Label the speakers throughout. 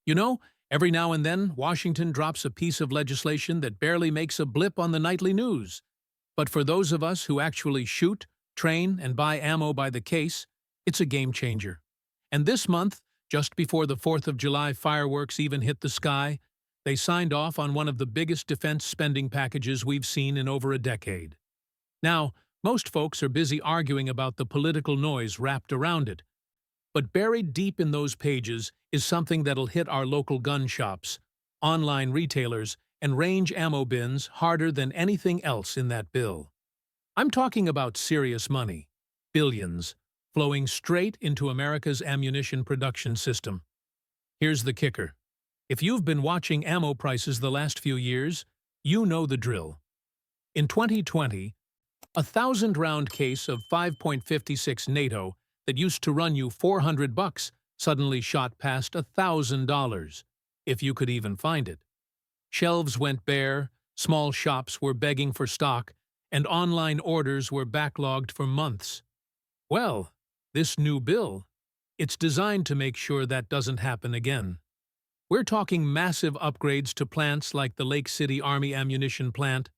Speaker 1: You know, every now and then, Washington drops a piece of legislation that barely makes a blip on the nightly news. But for those of us who actually shoot, train, and buy ammo by the case, it's a game changer. And this month, just before the 4th of July fireworks even hit the sky, they signed off on one of the biggest defense spending packages we've seen in over a decade. Now, most folks are busy arguing about the political noise wrapped around it, but buried deep in those pages is something that'll hit our local gun shops, online retailers, and range ammo bins harder than anything else in that bill. I'm talking about serious money, billions, flowing straight into America's ammunition production system. Here's the kicker. If you've been watching ammo prices the last few years, you know the drill. In 2020, a 1,000-round case of 5.56 NATO that used to run you $400 suddenly shot past $1,000, if you could even find it. Shelves went bare, small shops were begging for stock, and online orders were backlogged for months. Well, this new bill, it's designed to make sure that doesn't happen again. We're talking massive upgrades to plants like the Lake City Army Ammunition Plant,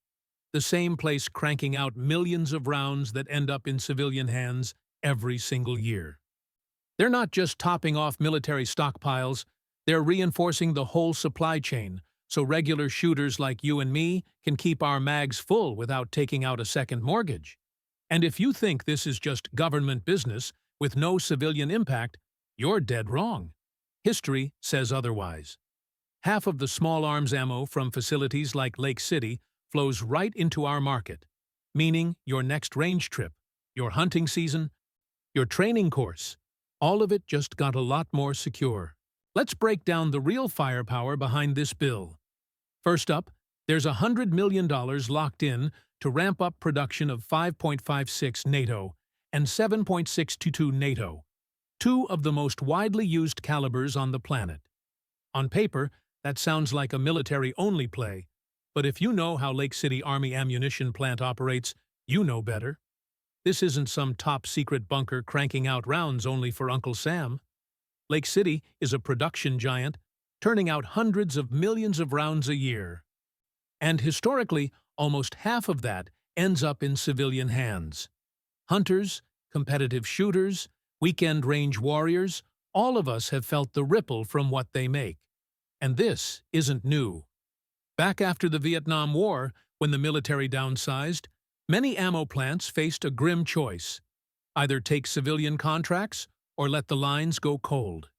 Speaker 1: the same place cranking out millions of rounds that end up in civilian hands every single year. They're not just topping off military stockpiles, they're reinforcing the whole supply chain, so regular shooters like you and me can keep our mags full without taking out a second mortgage. And if you think this is just government business with no civilian impact, you're dead wrong. History says otherwise. Half of the small arms ammo from facilities like Lake City flows right into our market, meaning your next range trip, your hunting season, your training course, all of it just got a lot more secure. Let's break down the real firepower behind this bill. First up, there's $100 million locked in to ramp up production of 5.56 NATO and 7.622 NATO, two of the most widely used calibers on the planet. On paper, that sounds like a military-only play, but if you know how Lake City Army Ammunition Plant operates, you know better. This isn't some top-secret bunker cranking out rounds only for Uncle Sam. Lake City is a production giant, turning out hundreds of millions of rounds a year. And historically, almost half of that ends up in civilian hands. Hunters, competitive shooters, weekend range warriors, all of us have felt the ripple from what they make. And this isn't new. Back after the Vietnam War, when the military downsized, many ammo plants faced a grim choice: either take civilian contracts or let the lines go cold.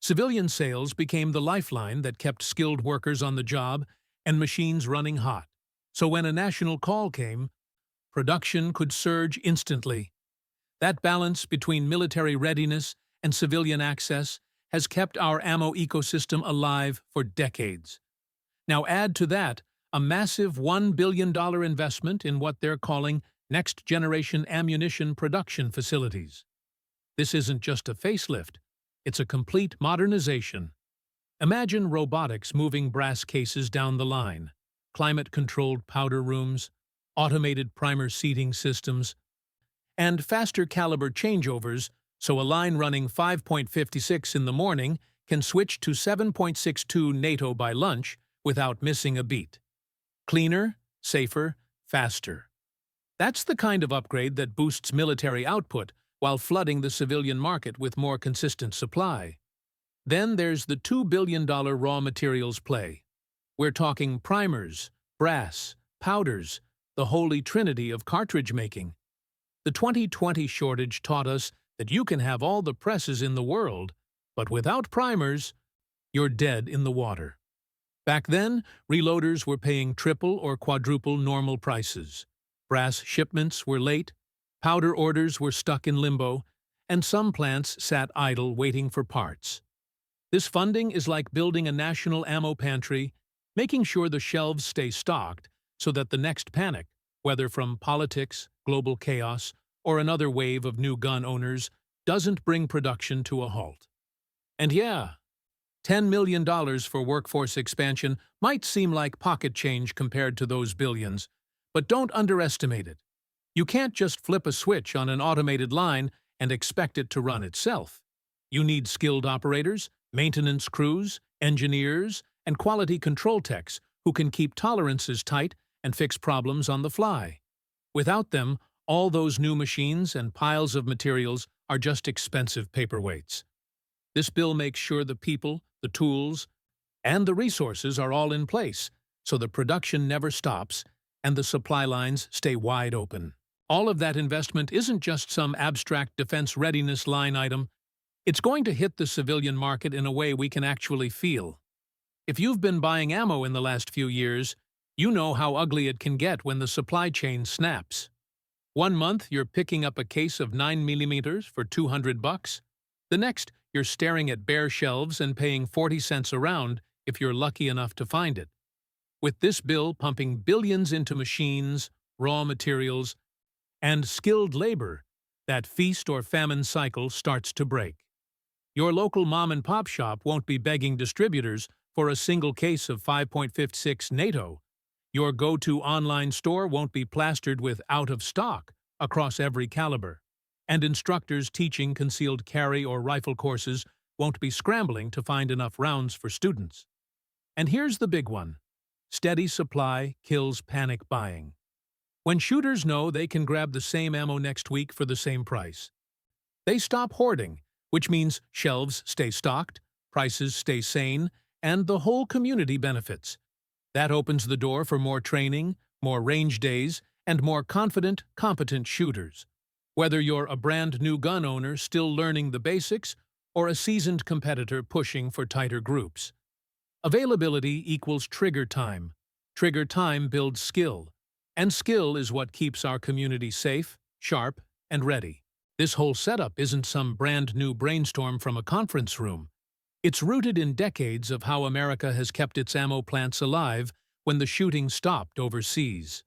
Speaker 1: Civilian sales became the lifeline that kept skilled workers on the job and machines running hot. So when a national call came, production could surge instantly. That balance between military readiness and civilian access has kept our ammo ecosystem alive for decades. Now add to that a massive $1 billion investment in what they're calling next-generation ammunition production facilities. This isn't just a facelift, it's a complete modernization. Imagine robotics moving brass cases down the line, climate-controlled powder rooms, automated primer seating systems, and faster caliber changeovers so a line running 5.56 in the morning can switch to 7.62 NATO by lunch without missing a beat. Cleaner, safer, faster. That's the kind of upgrade that boosts military output while flooding the civilian market with more consistent supply. Then there's the $2 billion raw materials play. We're talking primers, brass, powders, the holy trinity of cartridge making. The 2020 shortage taught us that you can have all the presses in the world, but without primers, you're dead in the water. Back then, reloaders were paying triple or quadruple normal prices. Brass shipments were late, powder orders were stuck in limbo, and some plants sat idle waiting for parts. This funding is like building a national ammo pantry, making sure the shelves stay stocked so that the next panic, whether from politics, global chaos, or another wave of new gun owners, doesn't bring production to a halt. And yeah, $10 million for workforce expansion might seem like pocket change compared to those billions, but don't underestimate it. You can't just flip a switch on an automated line and expect it to run itself. You need skilled operators, maintenance crews, engineers, and quality control techs who can keep tolerances tight and fix problems on the fly. Without them, all those new machines and piles of materials are just expensive paperweights. This bill makes sure the people, the tools, and the resources are all in place, so the production never stops and the supply lines stay wide open. All of that investment isn't just some abstract defense readiness line item. It's going to hit the civilian market in a way we can actually feel. If you've been buying ammo in the last few years, you know how ugly it can get when the supply chain snaps. One month, you're picking up a case of 9mm for $200. The next, you're staring at bare shelves and paying 40 cents a round if you're lucky enough to find it. With this bill pumping billions into machines, raw materials, and skilled labor, that feast or famine cycle starts to break. Your local mom-and-pop shop won't be begging distributors for a single case of 5.56 NATO. Your go-to online store won't be plastered with out of stock across every caliber. And instructors teaching concealed carry or rifle courses won't be scrambling to find enough rounds for students. And here's the big one. Steady supply kills panic buying. When shooters know they can grab the same ammo next week for the same price, they stop hoarding, which means shelves stay stocked, prices stay sane, and the whole community benefits. That opens the door for more training, more range days, and more confident, competent shooters. Whether you're a brand new gun owner still learning the basics or a seasoned competitor pushing for tighter groups. Availability equals trigger time. Trigger time builds skill. And skill is what keeps our community safe, sharp, and ready. This whole setup isn't some brand new brainstorm from a conference room. It's rooted in decades of how America has kept its ammo plants alive when the shooting stopped overseas.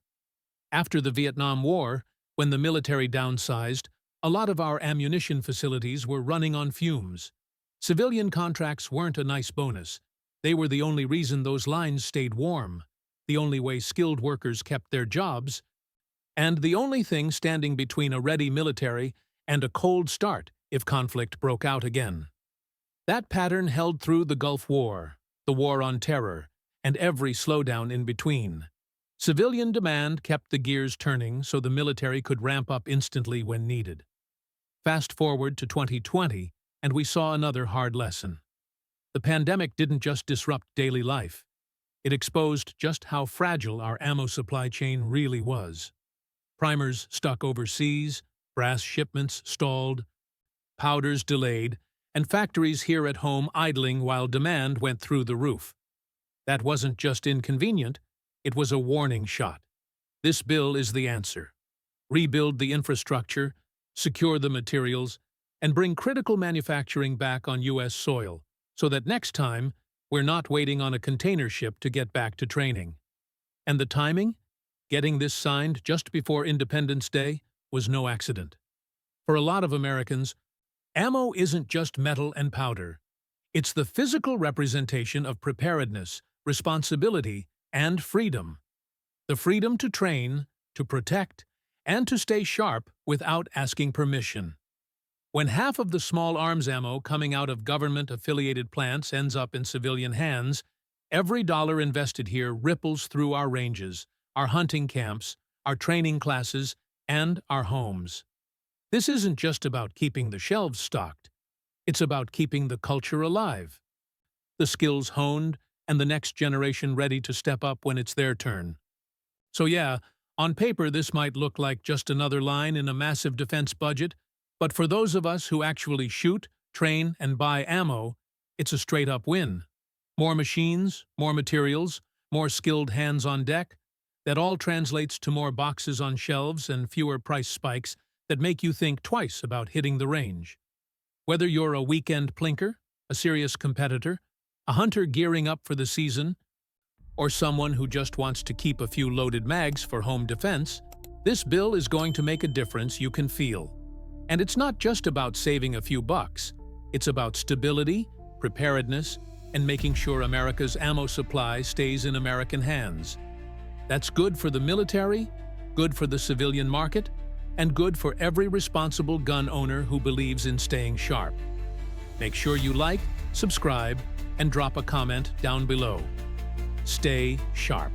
Speaker 1: After the Vietnam War, when the military downsized, a lot of our ammunition facilities were running on fumes. Civilian contracts weren't a nice bonus. They were the only reason those lines stayed warm, the only way skilled workers kept their jobs, and the only thing standing between a ready military and a cold start if conflict broke out again. That pattern held through the Gulf War, the War on Terror, and every slowdown in between. Civilian demand kept the gears turning so the military could ramp up instantly when needed. Fast forward to 2020, and we saw another hard lesson. The pandemic didn't just disrupt daily life. It exposed just how fragile our ammo supply chain really was. Primers stuck overseas, brass shipments stalled, powders delayed, and factories here at home idling while demand went through the roof. That wasn't just inconvenient, it was a warning shot. This bill is the answer. Rebuild the infrastructure, secure the materials, and bring critical manufacturing back on U.S. soil, so that next time, we're not waiting on a container ship to get back to training. And the timing? Getting this signed just before Independence Day was no accident. For a lot of Americans, ammo isn't just metal and powder. It's the physical representation of preparedness, responsibility, and freedom. The freedom to train, to protect, and to stay sharp without asking permission. When half of the small arms ammo coming out of government-affiliated plants ends up in civilian hands, every dollar invested here ripples through our ranges, our hunting camps, our training classes, and our homes. This isn't just about keeping the shelves stocked. It's about keeping the culture alive, the skills honed, and the next generation ready to step up when it's their turn. So yeah, on paper this might look like just another line in a massive defense budget, but for those of us who actually shoot, train, and buy ammo, it's a straight-up win. More machines, more materials, more skilled hands on deck. That all translates to more boxes on shelves and fewer price spikes that make you think twice about hitting the range. Whether you're a weekend plinker, a serious competitor, a hunter gearing up for the season, or someone who just wants to keep a few loaded mags for home defense, this bill is going to make a difference you can feel. And it's not just about saving a few bucks. It's about stability, preparedness, and making sure America's ammo supply stays in American hands. That's good for the military, good for the civilian market, and good for every responsible gun owner who believes in staying sharp. Make sure you like, subscribe, and drop a comment down below. Stay sharp.